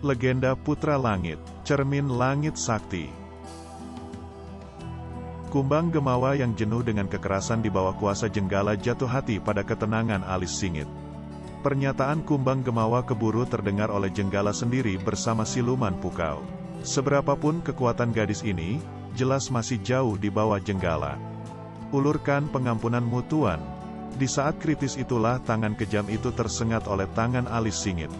Legenda Putra Langit, cermin langit sakti. Kumbang Gemawa yang jenuh dengan kekerasan di bawah kuasa Jenggala jatuh hati pada ketenangan alis singit. Pernyataan Kumbang Gemawa keburu terdengar oleh Jenggala sendiri bersama siluman pukau. Seberapapun kekuatan gadis ini, jelas masih jauh di bawah Jenggala. Ulurkan pengampunanmu Tuan. Di saat kritis itulah tangan kejam itu tersengat oleh tangan alis singit.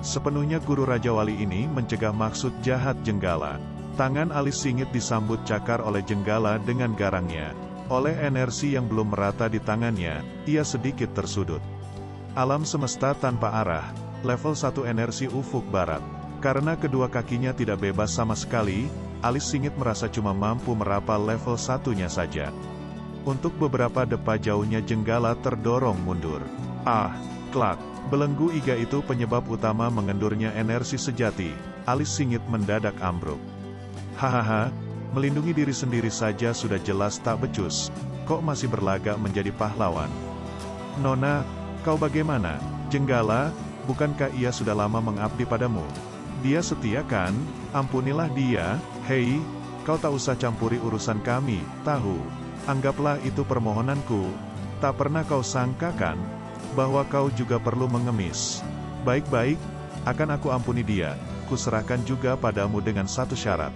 Sepenuhnya guru Raja Wali ini mencegah maksud jahat Jenggala. Tangan alis singit disambut cakar oleh Jenggala dengan garangnya. Oleh energi yang belum merata di tangannya, ia sedikit tersudut. Alam semesta tanpa arah, level 1 energi ufuk barat. Karena kedua kakinya tidak bebas sama sekali, alis singit merasa cuma mampu merapal level 1-nya saja. Untuk beberapa depa jauhnya Jenggala terdorong mundur. Ah, klak. Belenggu iga itu penyebab utama mengendurnya energi sejati. Alis singit mendadak ambruk. Hahaha, melindungi diri sendiri saja sudah jelas tak becus. Kok masih berlagak menjadi pahlawan? Nona, kau bagaimana? Jenggala, bukankah ia sudah lama mengabdi padamu? Dia setia kan? Ampunilah dia. Hei, kau tak usah campuri urusan kami, tahu? Anggaplah itu permohonanku. Tak pernah kau sangka kan? Bahwa kau juga perlu mengemis. Baik-baik, akan aku ampuni dia, kuserahkan juga padamu dengan satu syarat.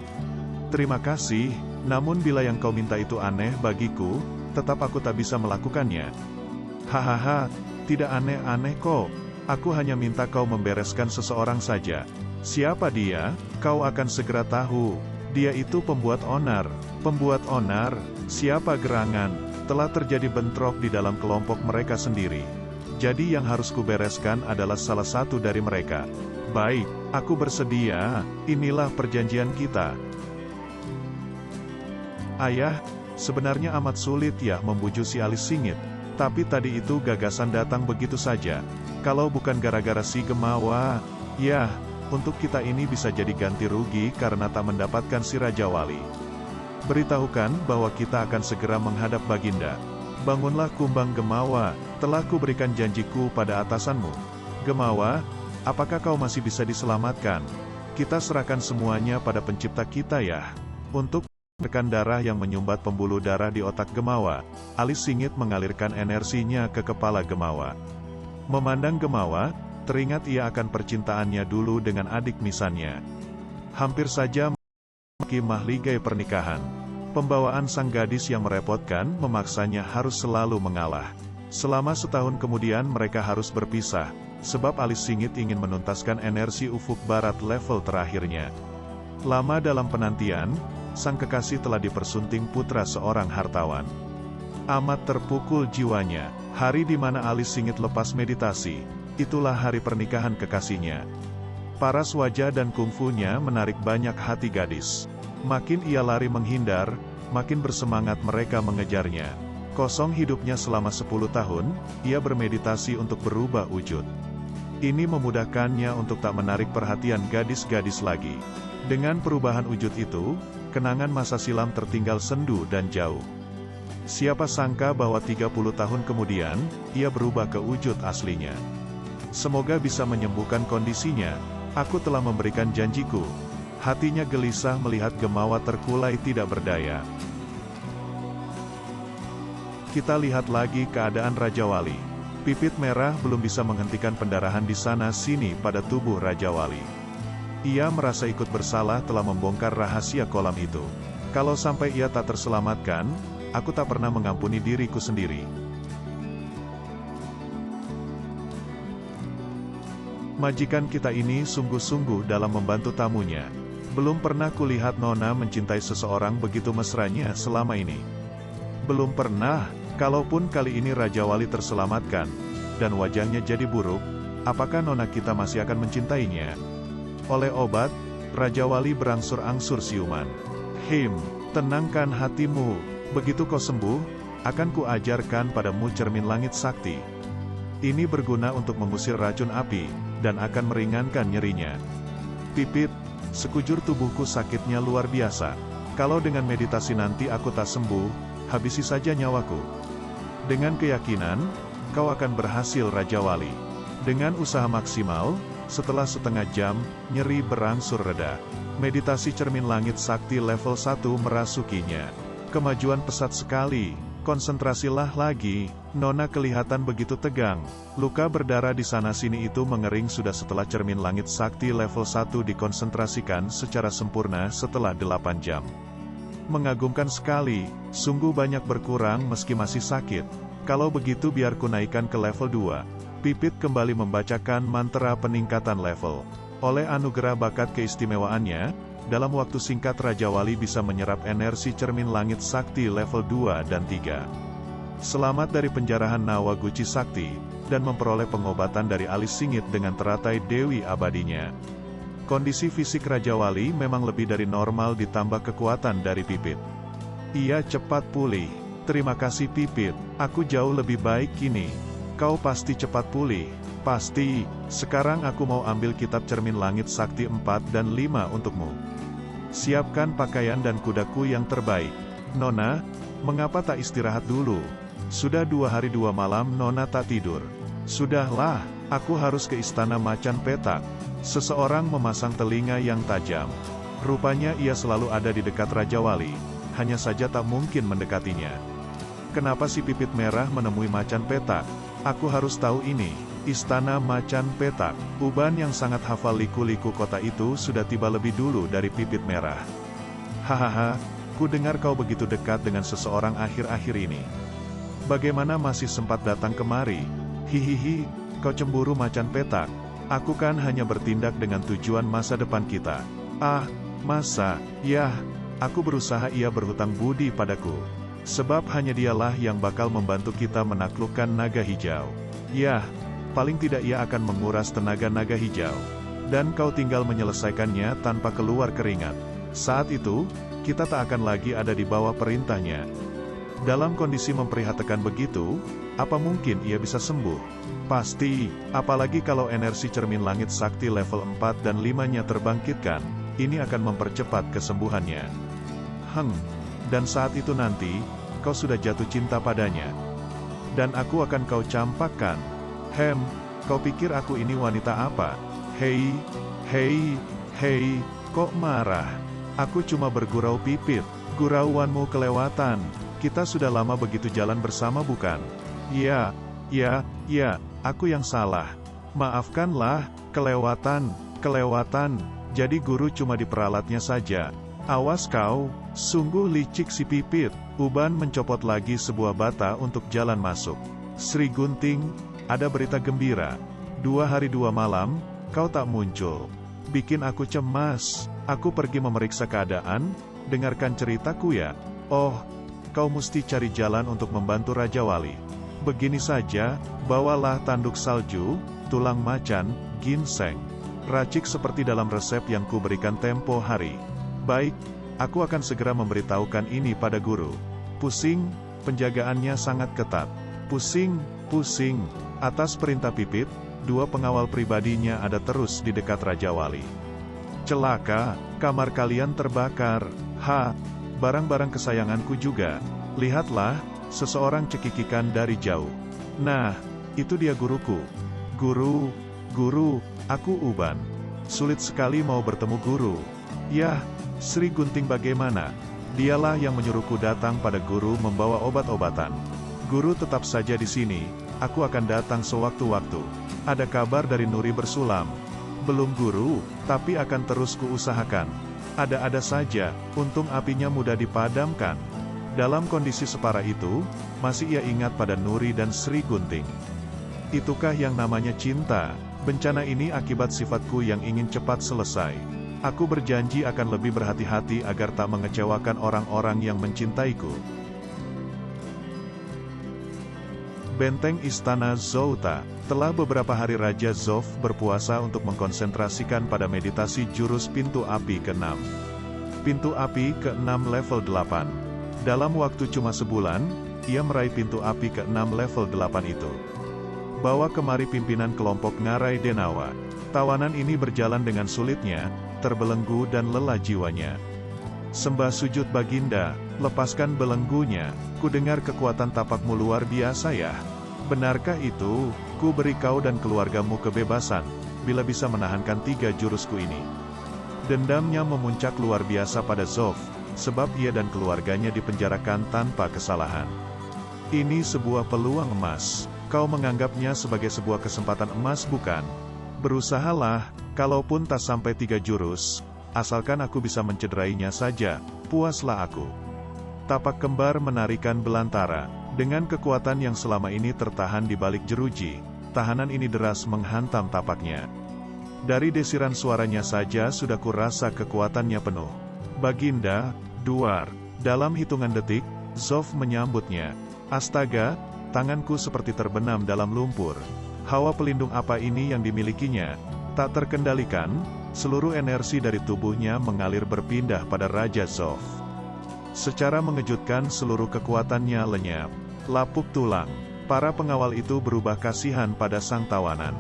Terima kasih, namun bila yang kau minta itu aneh bagiku, tetap aku tak bisa melakukannya. Hahaha, tidak aneh-aneh kok, aku hanya minta kau membereskan seseorang saja. Siapa dia? Kau akan segera tahu. Dia itu pembuat onar. Pembuat onar? Siapa gerangan? Telah terjadi bentrok di dalam kelompok mereka sendiri. Jadi yang harus kubereskan adalah salah satu dari mereka. Baik, aku bersedia, inilah perjanjian kita. Ayah, sebenarnya amat sulit ya membujuk si alis singit. Tapi tadi itu gagasan datang begitu saja. Kalau bukan gara-gara si Gemawa, ya, untuk kita ini bisa jadi ganti rugi karena tak mendapatkan si Raja Wali. Beritahukan bahwa kita akan segera menghadap Baginda. Bangunlah Kumbang Gemawa, telah kuberikan janjiku pada atasanmu. Gemawa, apakah kau masih bisa diselamatkan? Kita serahkan semuanya pada pencipta kita ya. Untuk rekan darah yang menyumbat pembuluh darah di otak Gemawa, alis singit mengalirkan energinya ke kepala Gemawa. Memandang Gemawa, teringat ia akan percintaannya dulu dengan adik misannya. Hampir saja mahligai pernikahan. Pembawaan sang gadis yang merepotkan memaksanya harus selalu mengalah. Selama setahun kemudian mereka harus berpisah, sebab alis singit ingin menuntaskan energi ufuk barat level terakhirnya. Lama dalam penantian, sang kekasih telah dipersunting putra seorang hartawan. Amat terpukul jiwanya, hari di mana alis singit lepas meditasi, itulah hari pernikahan kekasihnya. Paras wajah dan kungfunya menarik banyak hati gadis. Makin ia lari menghindar, makin bersemangat mereka mengejarnya. Kosong hidupnya selama 10 tahun, ia bermeditasi untuk berubah wujud. Ini memudahkannya untuk tak menarik perhatian gadis-gadis lagi. Dengan perubahan wujud itu, kenangan masa silam tertinggal sendu dan jauh. Siapa sangka bahwa 30 tahun kemudian, ia berubah ke wujud aslinya. Semoga bisa menyembuhkan kondisinya, aku telah memberikan janjiku. Hatinya gelisah melihat Gemawa terkulai tidak berdaya. Kita lihat lagi keadaan Raja Wali. Pipit merah belum bisa menghentikan pendarahan di sana-sini pada tubuh Raja Wali. Ia merasa ikut bersalah telah membongkar rahasia kolam itu. Kalau sampai ia tak terselamatkan, aku tak pernah mengampuni diriku sendiri. Majikan kita ini sungguh-sungguh dalam membantu tamunya. Belum pernah kulihat Nona mencintai seseorang begitu mesranya selama ini. Belum pernah, kalaupun kali ini Raja Wali terselamatkan, dan wajahnya jadi buruk, apakah Nona kita masih akan mencintainya? Oleh obat, Raja Wali berangsur-angsur siuman. Tenangkan hatimu, begitu kau sembuh, akan kuajarkan padamu cermin langit sakti. Ini berguna untuk mengusir racun api, dan akan meringankan nyerinya. Pipit, sekujur tubuhku sakitnya luar biasa. Kalau dengan meditasi nanti aku tak sembuh, habisi saja nyawaku. Dengan keyakinan, kau akan berhasil Raja Wali. Dengan usaha maksimal, Setelah setengah jam, nyeri berangsur reda. Meditasi cermin langit sakti level 1 merasukinya. Kemajuan pesat sekali. Konsentrasilah lagi. Nona kelihatan begitu tegang. Luka berdarah di sana-sini itu mengering sudah setelah cermin langit sakti level 1 dikonsentrasikan secara sempurna setelah 8 jam. Mengagumkan sekali, sungguh banyak berkurang meski masih sakit. Kalau begitu biar ku naikkan ke level 2. Pipit kembali membacakan mantra peningkatan level. Oleh anugerah bakat keistimewaannya, dalam waktu singkat Raja Wali bisa menyerap energi cermin langit sakti level 2 dan 3. Selamat dari penjarahan Nawa Guci Sakti, dan memperoleh pengobatan dari alis singit dengan teratai Dewi abadinya. Kondisi fisik Raja Wali memang lebih dari normal ditambah kekuatan dari Pipit. Ia cepat pulih. Terima kasih Pipit, aku jauh lebih baik kini. Kau pasti cepat pulih. Pasti. Sekarang aku mau ambil kitab cermin langit sakti 4 dan 5 untukmu. Siapkan pakaian dan kudaku yang terbaik. Nona, mengapa tak istirahat dulu? Sudah 2 hari 2 malam Nona tak tidur. Sudahlah, aku harus ke istana macan petak. Seseorang memasang telinga yang tajam. Rupanya ia selalu ada di dekat Raja Wali, hanya saja tak mungkin mendekatinya. Kenapa si Pipit Merah menemui macan petak? Aku harus tahu ini. Istana Macan Petak. Uban yang sangat hafal liku-liku kota itu sudah tiba lebih dulu dari Pipit Merah. Hahaha, ku dengar kau begitu dekat dengan seseorang akhir-akhir ini. Bagaimana masih sempat datang kemari? Hihihi, kau cemburu Macan Petak. Aku kan hanya bertindak dengan tujuan masa depan kita. Ah, masa, yah, aku berusaha ia berhutang budi padaku. Sebab hanya dialah yang bakal membantu kita menaklukkan naga hijau. Yah, paling tidak ia akan menguras tenaga naga hijau. Dan kau tinggal menyelesaikannya tanpa keluar keringat. Saat itu, kita tak akan lagi ada di bawah perintahnya. Dalam kondisi memprihatinkan begitu, apa mungkin ia bisa sembuh? Pasti, apalagi kalau energi cermin langit sakti level 4 dan 5-nya terbangkitkan, ini akan mempercepat kesembuhannya. Dan saat itu nanti, kau sudah jatuh cinta padanya. Dan aku akan kau campakkan. Kau pikir aku ini wanita apa? Hei, kok marah? Aku cuma bergurau Pipit. Gurauanmu kelewatan. Kita sudah lama begitu jalan bersama bukan? Ya, aku yang salah. Maafkanlah, kelewatan. Jadi guru cuma diperalatnya saja. Awas kau, sungguh licik si Pipit. Uban mencopot lagi sebuah bata untuk jalan masuk. Sri Gunting, ada berita gembira. 2 hari 2 malam, kau tak muncul. Bikin aku cemas. Aku pergi memeriksa keadaan, dengarkan ceritaku ya. Oh, kau mesti cari jalan untuk membantu Raja Wali. Begini saja, bawalah tanduk salju, tulang macan, ginseng. Racik seperti dalam resep yang kuberikan tempo hari. Baik, aku akan segera memberitahukan ini pada guru. Pusing, penjagaannya sangat ketat. Pusing. Atas perintah Pipit, 2 pengawal pribadinya ada terus di dekat Raja Wali. Celaka, kamar kalian terbakar. Barang-barang kesayanganku juga. Lihatlah, seseorang cekikikan dari jauh. Nah, itu dia guruku. Guru, aku Uban. Sulit sekali mau bertemu guru. Yah, Sri Gunting bagaimana? Dialah yang menyuruhku datang pada guru membawa obat-obatan. Guru tetap saja di sini, aku akan datang sewaktu-waktu. Ada kabar dari Nuri Bersulam? Belum guru, tapi akan terus kuusahakan. Ada-ada saja, untung apinya mudah dipadamkan. Dalam kondisi separah itu, masih ia ingat pada Nuri dan Sri Gunting. Itukah yang namanya cinta? Bencana ini akibat sifatku yang ingin cepat selesai. Aku berjanji akan lebih berhati-hati agar tak mengecewakan orang-orang yang mencintaiku. Benteng Istana Zouta. Telah beberapa hari Raja Zof berpuasa untuk mengkonsentrasikan pada meditasi jurus pintu api ke-6. Pintu api ke-6 level 8. Dalam waktu cuma sebulan, ia meraih pintu api ke-6 level 8 itu. Bawa kemari pimpinan kelompok Ngarai Denawa. Tawanan ini berjalan dengan sulitnya, terbelenggu dan lelah jiwanya. Sembah sujud Baginda, lepaskan belenggunya. Ku dengar kekuatan tapakmu luar biasa ya. Benarkah itu? Ku beri kau dan keluargamu kebebasan. bila bisa menahankan 3 jurusku ini. Dendamnya memuncak luar biasa pada Zof, sebab ia dan keluarganya dipenjarakan tanpa kesalahan. Ini sebuah peluang emas. Kau menganggapnya sebagai sebuah kesempatan emas bukan? Berusahalah, kalaupun tak sampai 3 jurus, asalkan aku bisa mencederainya saja, puaslah aku. Tapak kembar menarikan belantara. Dengan kekuatan yang selama ini tertahan di balik jeruji, tahanan ini deras menghantam tapaknya. Dari desiran suaranya saja sudah kurasa kekuatannya penuh. Baginda, Duar. Dalam hitungan detik, Zof menyambutnya. Astaga, tanganku seperti terbenam dalam lumpur. Hawa pelindung apa ini yang dimilikinya? Tak terkendalikan, seluruh energi dari tubuhnya mengalir berpindah pada Raja Zof. Secara mengejutkan seluruh kekuatannya lenyap. Lapuk tulang. Para pengawal itu berubah kasihan pada sang tawanan.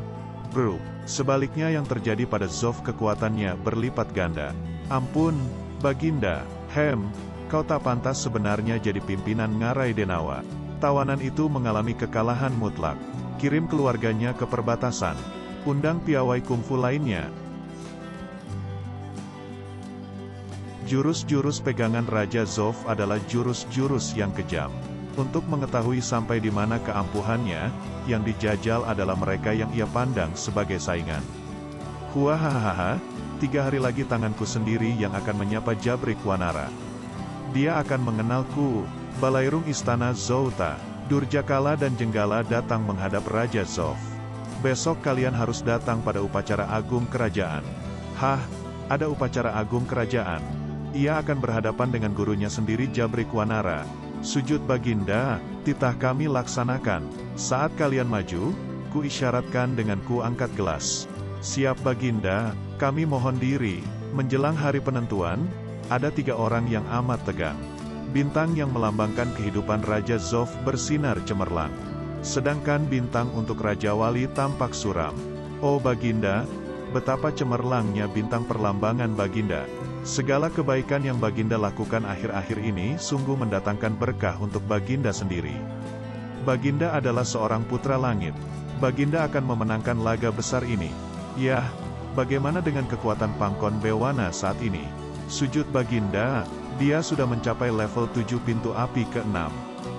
Bro, sebaliknya yang terjadi pada Zof kekuatannya berlipat ganda. Ampun, Baginda, kau tak pantas sebenarnya jadi pimpinan Ngarai Denawa. Tawanan itu mengalami kekalahan mutlak. Kirim keluarganya ke perbatasan. Undang piawai kungfu lainnya. Jurus-jurus pegangan Raja Zof adalah jurus-jurus yang kejam. Untuk mengetahui sampai di mana keampuhannya, yang dijajal adalah mereka yang ia pandang sebagai saingan. Huahahaha, 3 hari lagi tanganku sendiri yang akan menyapa Jabrik Wanara. Dia akan mengenalku. Balairung Istana Zouta, Durjakala dan Jenggala datang menghadap Raja Zof. Besok kalian harus datang pada upacara agung kerajaan. Hah, ada upacara agung kerajaan? Ia akan berhadapan dengan gurunya sendiri Jabrik Wanara. Sujud Baginda, titah kami laksanakan. Saat kalian maju, ku isyaratkan dengan ku angkat gelas. Siap Baginda, kami mohon diri. Menjelang hari penentuan, ada 3 orang yang amat tegang. Bintang yang melambangkan kehidupan Raja Zof bersinar cemerlang. Sedangkan bintang untuk Raja Wali tampak suram. Oh Baginda, betapa cemerlangnya bintang perlambangan Baginda. Segala kebaikan yang Baginda lakukan akhir-akhir ini sungguh mendatangkan berkah untuk Baginda sendiri. Baginda adalah seorang putra langit. Baginda akan memenangkan laga besar ini. Yah, bagaimana dengan kekuatan Pangkon Bewana saat ini? Sujud Baginda, dia sudah mencapai level 7 pintu api ke-6.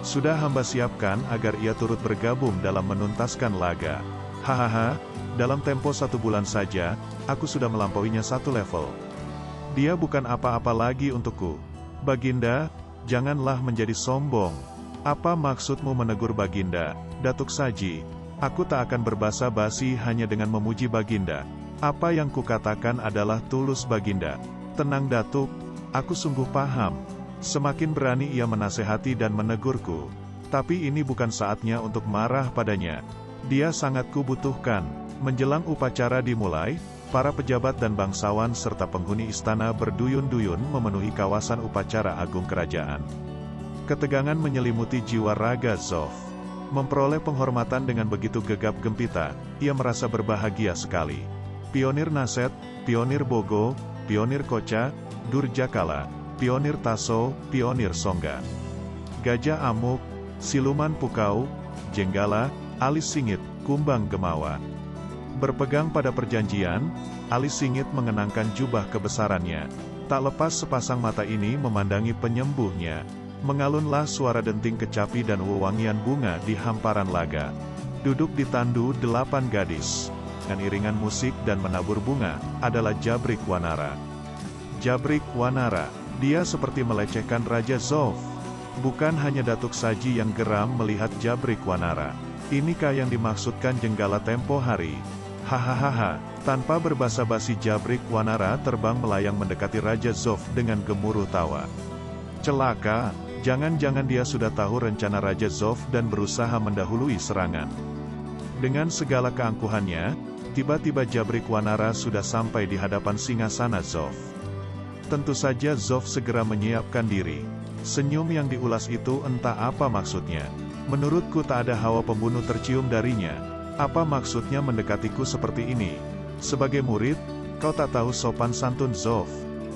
Sudah hamba siapkan agar ia turut bergabung dalam menuntaskan laga. Hahaha, dalam tempo 1 bulan saja, aku sudah melampauinya 1 level. Dia bukan apa-apa lagi untukku. Baginda, janganlah menjadi sombong. Apa maksudmu menegur Baginda, Datuk Saji? Aku tak akan berbasa-basi hanya dengan memuji Baginda. Apa yang kukatakan adalah tulus Baginda. Tenang Datuk, aku sungguh paham. Semakin berani ia menasehati dan menegurku. Tapi ini bukan saatnya untuk marah padanya. Dia sangat kubutuhkan. Menjelang upacara dimulai, para pejabat dan bangsawan serta penghuni istana berduyun-duyun memenuhi kawasan upacara agung kerajaan. Ketegangan menyelimuti jiwa Raja Zof. Memperoleh penghormatan dengan begitu gegap gempita, ia merasa berbahagia sekali. Pionir Naset, Pionir Bogo, Pionir Koca, Durjakala, Pionir Taso, Pionir Songga, Gajah Amuk, Siluman Pukau, Jenggala, Alis Singit, Kumbang Gemawa. Berpegang pada perjanjian, Alis Singit mengenangkan jubah kebesarannya. Tak lepas sepasang mata ini memandangi penyembuhnya. Mengalunlah suara denting kecapi dan wewangian bunga di hamparan laga. Duduk di tandu 8 gadis. Dengan iringan musik dan menabur bunga, adalah Jabrik Wanara. Jabrik Wanara, dia seperti melecehkan Raja Zof. Bukan hanya Datuk Saji yang geram melihat Jabrik Wanara. Inikah yang dimaksudkan Jenggala tempo hari? Hahaha, tanpa berbasa-basi Jabrik Wanara terbang melayang mendekati Raja Zof dengan gemuruh tawa. Celaka, jangan-jangan dia sudah tahu rencana Raja Zof dan berusaha mendahului serangan. Dengan segala keangkuhannya, tiba-tiba Jabrik Wanara sudah sampai di hadapan singgasana Zof. Tentu saja Zof segera menyiapkan diri. Senyum yang diulas itu entah apa maksudnya. Menurutku tak ada hawa pembunuh tercium darinya. Apa maksudnya mendekatiku seperti ini? Sebagai murid, kau tak tahu sopan santun Zof.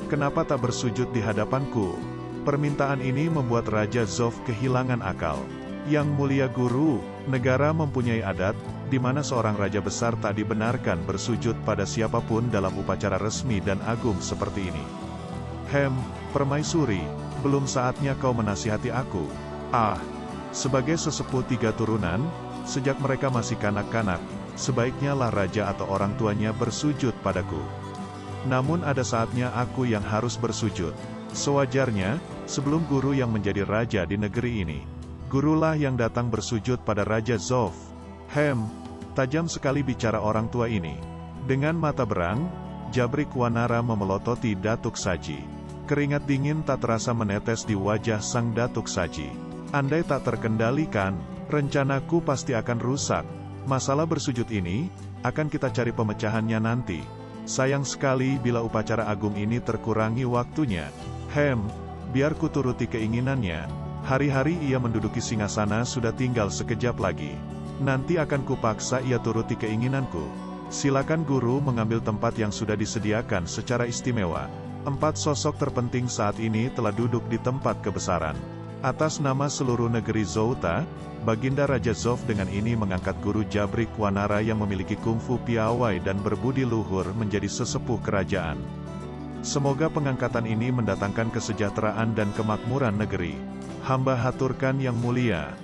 Kenapa tak bersujud di hadapanku? Permintaan ini membuat Raja Zof kehilangan akal. Yang mulia guru, negara mempunyai adat, di mana seorang raja besar tak dibenarkan bersujud pada siapapun dalam upacara resmi dan agung seperti ini. Permaisuri, belum saatnya kau menasihati aku. Sebagai sesepuh 3 turunan, sejak mereka masih kanak-kanak, sebaiknya lah raja atau orang tuanya bersujud padaku. Namun ada saatnya aku yang harus bersujud. Sewajarnya, sebelum guru yang menjadi raja di negeri ini. Gurulah yang datang bersujud pada Raja Zof. Tajam sekali bicara orang tua ini. Dengan mata berang, Jabrik Wanara memelototi Datuk Saji. Keringat dingin tak terasa menetes di wajah sang Datuk Saji. Andai tak terkendalikan, rencanaku pasti akan rusak. Masalah bersujud ini, akan kita cari pemecahannya nanti. Sayang sekali bila upacara agung ini terkurangi waktunya. Biar ku turuti keinginannya. Hari-hari ia menduduki singgasana sudah tinggal sekejap lagi. Nanti akan kupaksa ia turuti keinginanku. Silakan guru mengambil tempat yang sudah disediakan secara istimewa. 4 sosok terpenting saat ini telah duduk di tempat kebesaran. Atas nama seluruh negeri Zouta, Baginda Raja Zof dengan ini mengangkat guru Jabrik Wanara yang memiliki kungfu piawai dan berbudi luhur menjadi sesepuh kerajaan. Semoga pengangkatan ini mendatangkan kesejahteraan dan kemakmuran negeri. Hamba haturkan yang mulia.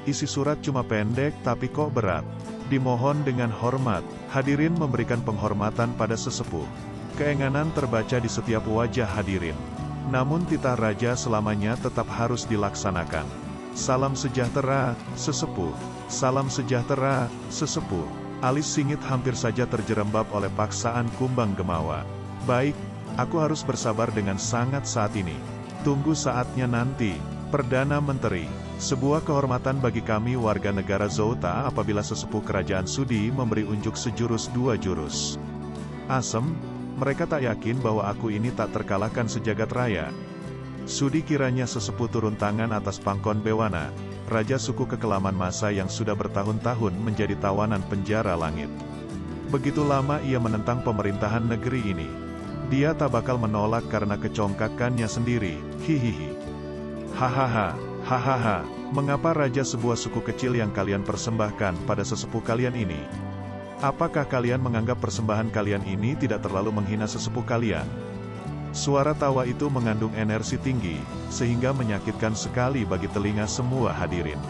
Isi surat cuma pendek tapi kok berat. Dimohon dengan hormat, hadirin memberikan penghormatan pada sesepuh. Keenganan terbaca di setiap wajah hadirin. Namun titah raja selamanya tetap harus dilaksanakan. Salam sejahtera, sesepuh. Salam sejahtera, sesepuh. Alis Singit hampir saja terjerembab oleh paksaan Kumbang Gemawa. Baik, aku harus bersabar dengan sangat saat ini. Tunggu saatnya nanti, Perdana Menteri. Sebuah kehormatan bagi kami warga negara Zouta apabila sesepuh kerajaan Sudi memberi unjuk sejurus 2 jurus. Asem, mereka tak yakin bahwa aku ini tak terkalahkan sejagat raya. Sudi kiranya sesepuh turun tangan atas Pangkon Bewana, raja suku kekelaman masa yang sudah bertahun-tahun menjadi tawanan penjara langit. Begitu lama ia menentang pemerintahan negeri ini. Dia tak bakal menolak karena kecongkakannya sendiri. Hahaha, mengapa raja sebuah suku kecil yang kalian persembahkan pada sesepuh kalian ini? Apakah kalian menganggap persembahan kalian ini tidak terlalu menghina sesepuh kalian? Suara tawa itu mengandung energi tinggi, sehingga menyakitkan sekali bagi telinga semua hadirin.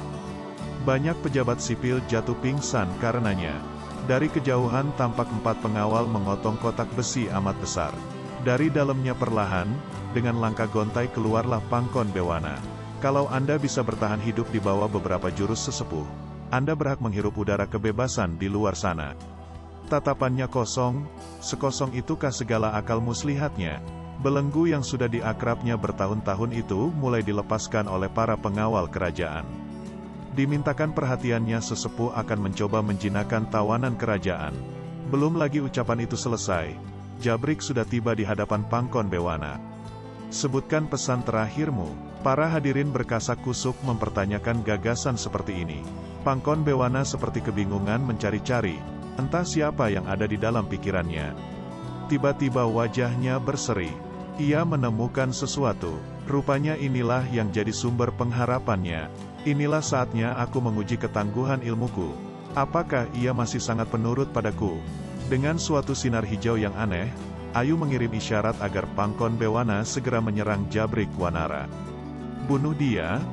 Banyak pejabat sipil jatuh pingsan karenanya. Dari kejauhan tampak 4 pengawal memotong kotak besi amat besar. Dari dalamnya perlahan, dengan langkah gontai keluarlah Pangkon Bewana. Kalau Anda bisa bertahan hidup di bawah beberapa jurus sesepuh, Anda berhak menghirup udara kebebasan di luar sana. Tatapannya kosong, sekosong itukah segala akal muslihatnya? Belenggu yang sudah diakrabnya bertahun-tahun itu mulai dilepaskan oleh para pengawal kerajaan. Dimintakan perhatiannya sesepuh akan mencoba menjinakkan tawanan kerajaan. Belum lagi ucapan itu selesai, Jabrik sudah tiba di hadapan Pangkon Bewana. Sebutkan pesan terakhirmu. Para hadirin berkasak kusuk mempertanyakan gagasan seperti ini. Pangkon Bewana seperti kebingungan mencari-cari, entah siapa yang ada di dalam pikirannya. Tiba-tiba wajahnya berseri. Ia menemukan sesuatu. Rupanya inilah yang jadi sumber pengharapannya. Inilah saatnya aku menguji ketangguhan ilmuku. Apakah ia masih sangat penurut padaku? Dengan suatu sinar hijau yang aneh, Ayu mengirim isyarat agar Pangkon Bewana segera menyerang Jabrik Wanara. Bunuh dia,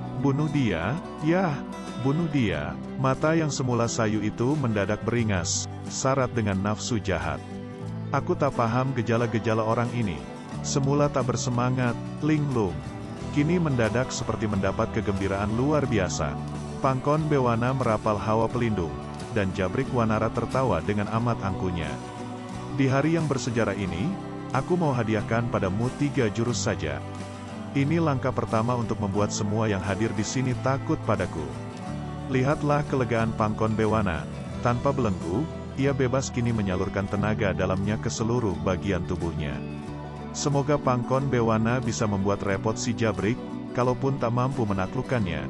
yah, bunuh dia. Mata yang semula sayu itu mendadak beringas, syarat dengan nafsu jahat. Aku tak paham gejala-gejala orang ini. Semula tak bersemangat, linglung. Kini mendadak seperti mendapat kegembiraan luar biasa. Pangkon Bewana merapal hawa pelindung, dan Jabrik Wanara tertawa dengan amat angkuhnya. Di hari yang bersejarah ini, aku mau hadiahkan padamu 3 jurus saja. Ini langkah pertama untuk membuat semua yang hadir di sini takut padaku. Lihatlah kelegaan Pangkon Bewana. Tanpa belenggu, ia bebas kini menyalurkan tenaga dalamnya ke seluruh bagian tubuhnya. Semoga Pangkon Bewana bisa membuat repot si Jabrik, kalaupun tak mampu menaklukkannya.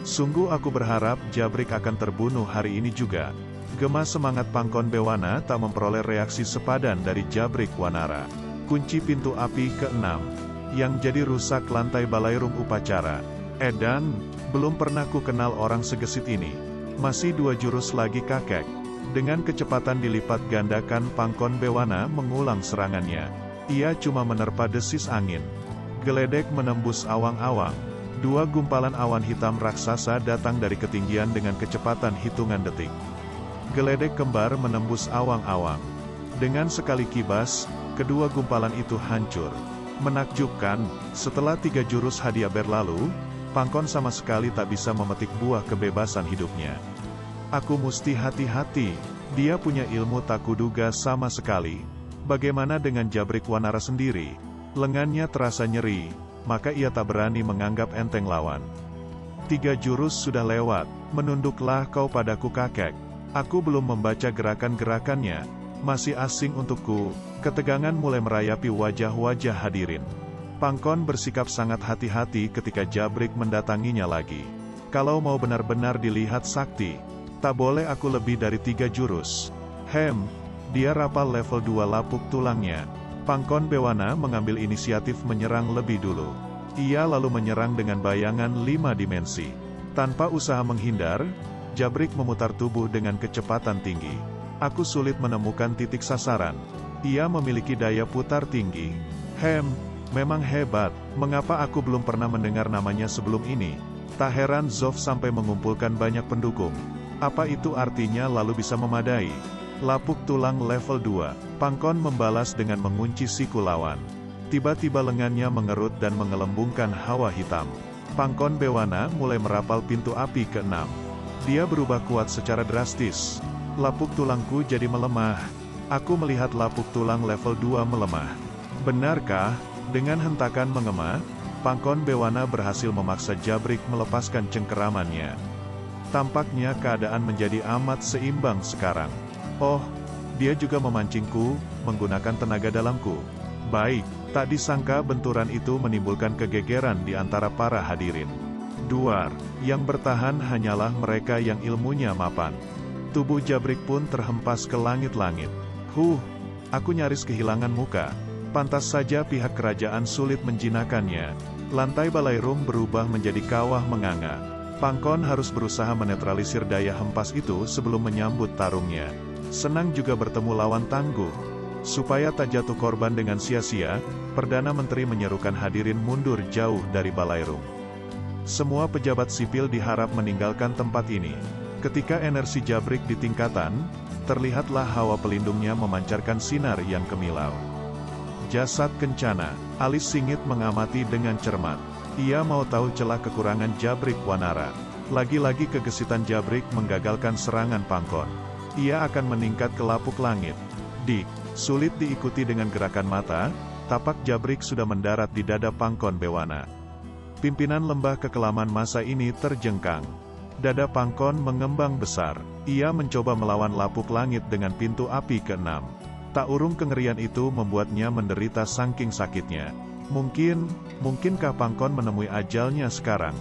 Sungguh aku berharap Jabrik akan terbunuh hari ini juga. Gema semangat Pangkon Bewana tak memperoleh reaksi sepadan dari Jabrik Wanara. Kunci pintu api ke-6, yang jadi rusak lantai balairum upacara. Edan, belum pernah ku kenal orang segesit ini. Masih 2 jurus lagi kakek. Dengan kecepatan dilipat gandakan Pangkon Bewana mengulang serangannya. Ia cuma menerpa desis angin. Geledek menembus awang-awang. 2 gumpalan awan hitam raksasa datang dari ketinggian dengan kecepatan hitungan detik. Geledek kembar menembus awang-awang. Dengan sekali kibas, kedua gumpalan itu hancur. Menakjubkan, setelah 3 jurus hadiah berlalu, Pangkon sama sekali tak bisa memetik buah kebebasan hidupnya. Aku mesti hati-hati, dia punya ilmu tak kuduga sama sekali. Bagaimana dengan Jabrik Wanara sendiri? Lengannya terasa nyeri, maka ia tak berani menganggap enteng lawan. 3 jurus sudah lewat, menunduklah kau padaku kakek. Aku belum membaca gerakan-gerakannya, masih asing untukku. Ketegangan mulai merayapi wajah-wajah hadirin. Pangkon bersikap sangat hati-hati ketika Jabrik mendatanginya lagi. Kalau mau benar-benar dilihat sakti, tak boleh aku lebih dari 3 jurus. Dia rapal level 2 lapuk tulangnya. Pangkon Bewana mengambil inisiatif menyerang lebih dulu. Ia lalu menyerang dengan bayangan 5 dimensi. Tanpa usaha menghindar, Jabrik memutar tubuh dengan kecepatan tinggi. Aku sulit menemukan titik sasaran. Ia memiliki daya putar tinggi. Memang hebat. Mengapa aku belum pernah mendengar namanya sebelum ini? Tak heran Zof sampai mengumpulkan banyak pendukung. Apa itu artinya lalu bisa memadai? Lapuk tulang level 2. Pangkon membalas dengan mengunci siku lawan. Tiba-tiba lengannya mengerut dan mengelembungkan hawa hitam. Pangkon Bewana mulai merapal pintu api ke-6. Dia berubah kuat secara drastis. Lapuk tulangku jadi melemah. Aku melihat lapuk tulang level 2 melemah. Benarkah? Dengan hentakan mengema, Pangkon Bewana berhasil memaksa Jabrik melepaskan cengkeramannya. Tampaknya keadaan menjadi amat seimbang sekarang. Oh, dia juga memancingku, menggunakan tenaga dalamku. Baik, tak disangka benturan itu menimbulkan kegegeran di antara para hadirin. Duar, yang bertahan hanyalah mereka yang ilmunya mapan. Tubuh Jabrik pun terhempas ke langit-langit. Aku nyaris kehilangan muka. Pantas saja pihak kerajaan sulit menjinakkannya. Lantai ballroom berubah menjadi kawah menganga. Pangkon harus berusaha menetralisir daya hempas itu sebelum menyambut tarungnya. Senang juga bertemu lawan tangguh. Supaya tak jatuh korban dengan sia-sia, Perdana Menteri menyerukan hadirin mundur jauh dari ballroom. Semua pejabat sipil diharap meninggalkan tempat ini. Ketika energi Jabrik di tingkatan, terlihatlah hawa pelindungnya memancarkan sinar yang kemilau. Jasad kencana, alis singit mengamati dengan cermat. Ia mau tahu celah kekurangan Jabrik Wanara. Lagi-lagi kegesitan Jabrik menggagalkan serangan Pangkon. Ia akan meningkat ke lapuk langit. Sulit diikuti dengan gerakan mata, tapak Jabrik sudah mendarat di dada Pangkon Bewana. Pimpinan lembah kekelaman masa ini terjengkang. Dada Pangkon mengembang besar. Ia mencoba melawan lapuk langit dengan pintu api ke-6. Tak urung kengerian itu membuatnya menderita saking sakitnya. Mungkinkah Pangkon menemui ajalnya sekarang?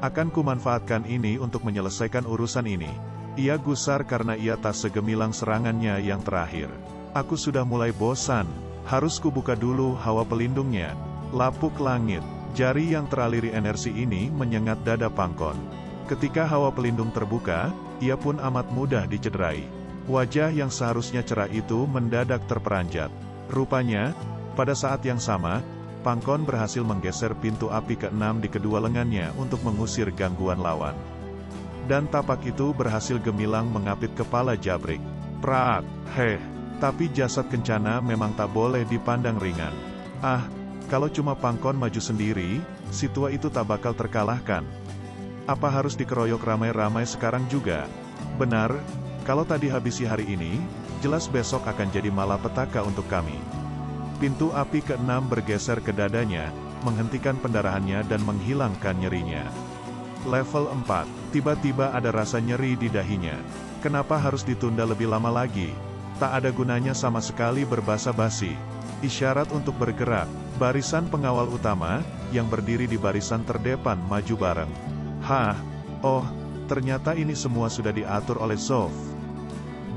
Akan kumanfaatkan ini untuk menyelesaikan urusan ini. Ia gusar karena ia tak segemilang serangannya yang terakhir. Aku sudah mulai bosan. Harus kubuka dulu hawa pelindungnya. Lapuk langit. Jari yang teraliri energi ini menyengat dada Pangkon. Ketika hawa pelindung terbuka, ia pun amat mudah dicederai. Wajah yang seharusnya cerah itu mendadak terperanjat. Rupanya, pada saat yang sama, Pangkon berhasil menggeser pintu api ke-6 di kedua lengannya untuk mengusir gangguan lawan. Dan tapak itu berhasil gemilang mengapit kepala Jabrik. Tapi jasad kencana memang tak boleh dipandang ringan. Kalau cuma Pangkon maju sendiri, si tua itu tak bakal terkalahkan. Apa harus dikeroyok ramai-ramai sekarang juga? Benar, kalau tadi habisi hari ini, jelas besok akan jadi malapetaka untuk kami. Pintu api ke-6 bergeser ke dadanya, menghentikan pendarahannya dan menghilangkan nyerinya. Level 4, tiba-tiba ada rasa nyeri di dahinya. Kenapa harus ditunda lebih lama lagi? Tak ada gunanya sama sekali berbasa-basi. Isyarat untuk bergerak, barisan pengawal utama, yang berdiri di barisan terdepan maju bareng. Ternyata ini semua sudah diatur oleh Zof.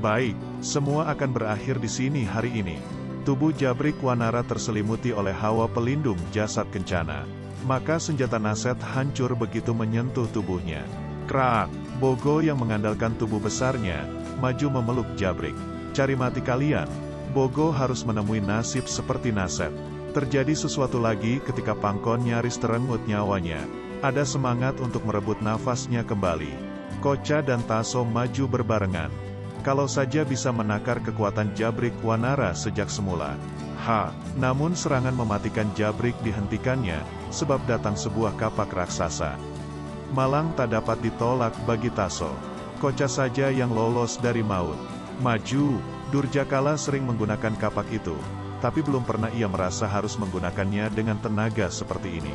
Baik, semua akan berakhir di sini hari ini. Tubuh Jabrik Wanara terselimuti oleh hawa pelindung jasad kencana. Maka senjata Naset hancur begitu menyentuh tubuhnya. Krak! Bogo yang mengandalkan tubuh besarnya, maju memeluk Jabrik. Cari mati kalian! Bogo harus menemui nasib seperti Naset. Terjadi sesuatu lagi ketika Pangkon nyaris terenggut nyawanya. Ada semangat untuk merebut nafasnya kembali. Koca dan Taso maju berbarengan. Kalau saja bisa menakar kekuatan Jabrik Wanara sejak semula. Namun serangan mematikan Jabrik dihentikannya, sebab datang sebuah kapak raksasa. Malang tak dapat ditolak bagi Taso. Koca saja yang lolos dari maut. Maju! Durjakala sering menggunakan kapak itu, tapi belum pernah ia merasa harus menggunakannya dengan tenaga seperti ini.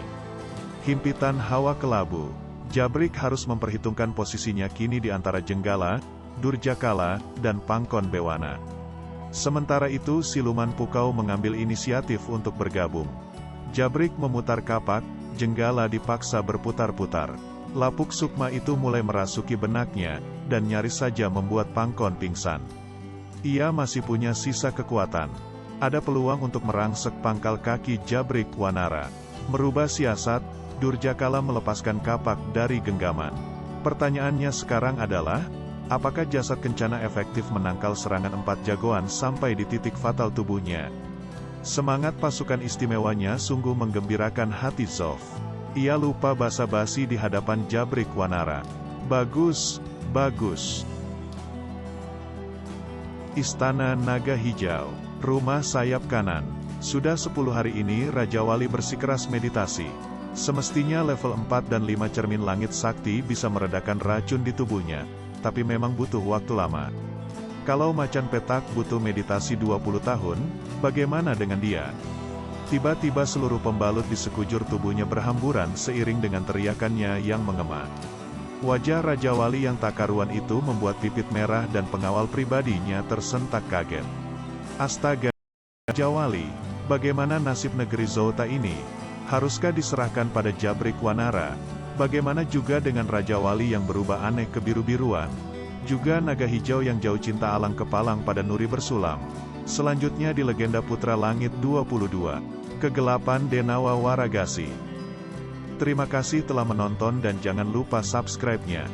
Himpitan hawa kelabu. Jabrik harus memperhitungkan posisinya kini di antara Jenggala, Durjakala, dan Pangkon Bewana. Sementara itu Siluman Pukau mengambil inisiatif untuk bergabung. Jabrik memutar kapak, Jenggala dipaksa berputar-putar. Lapuk sukma itu mulai merasuki benaknya, dan nyaris saja membuat Pangkon pingsan. Ia masih punya sisa kekuatan. Ada peluang untuk merangsek pangkal kaki Jabrik Wanara. Merubah siasat, Durjakala melepaskan kapak dari genggaman. Pertanyaannya sekarang adalah, apakah jasad kencana efektif menangkal serangan 4 jagoan sampai di titik fatal tubuhnya? Semangat pasukan istimewanya sungguh menggembirakan hati Zof. Ia lupa basa-basi di hadapan Jabrik Wanara. Bagus, bagus. Istana Naga Hijau, rumah sayap kanan. Sudah 10 hari ini Raja Wali bersikeras meditasi. Semestinya level 4 dan 5 cermin langit sakti bisa meredakan racun di tubuhnya, tapi memang butuh waktu lama. Kalau macan petak butuh meditasi 20 tahun, bagaimana dengan dia? Tiba-tiba seluruh pembalut di sekujur tubuhnya berhamburan seiring dengan teriakannya yang mengema. Wajah Raja Wali yang tak karuan itu membuat pipit merah dan pengawal pribadinya tersentak kaget. Astaga! Raja Wali, bagaimana nasib negeri Zouta ini? Haruskah diserahkan pada Jabrik Wanara? Bagaimana juga dengan Raja Wali yang berubah aneh kebiru-biruan? Juga naga hijau yang jauh cinta alang kepalang pada Nuri bersulam. Selanjutnya di Legenda Putra Langit 22, Kegelapan Denawa Waragasi. Terima kasih telah menonton dan jangan lupa subscribe-nya.